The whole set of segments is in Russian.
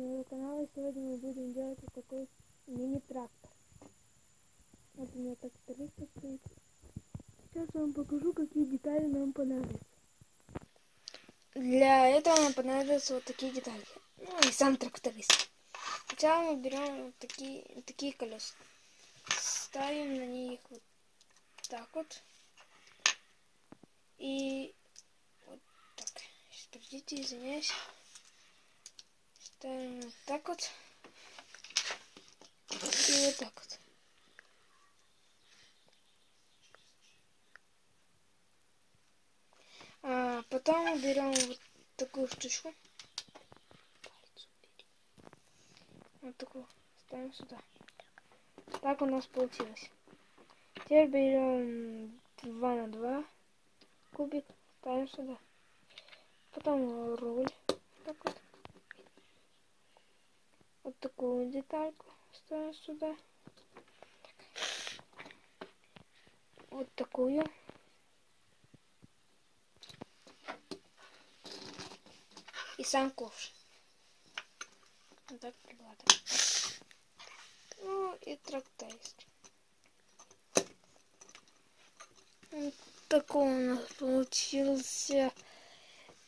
моего канала. Сегодня мы будем делать вот такой мини-трактор. Вот у меня тракториста стоит. Сейчас я вам покажу, какие детали нам понадобятся. Для этого нам понадобятся вот такие детали. Ну и сам тракторист. Сначала мы берем вот такие колеса. Ставим на них вот так вот. И вот так. Сейчас, подождите, извиняюсь. Ставим вот так вот. И вот так вот. А потом берем вот такую штучку. Вот такую. Ставим сюда. Так у нас получилось. Теперь берем 2 на 2 кубик. Ставим сюда. Потом руль. Так вот. Вот такую детальку ставим сюда. Вот такую. И сам ковш. Вот так прикладываем. Ну и тракторист. Вот такой у нас получился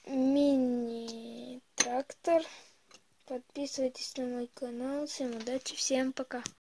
мини-трактор. Подписывайтесь на мой канал. Всем удачи, всем пока.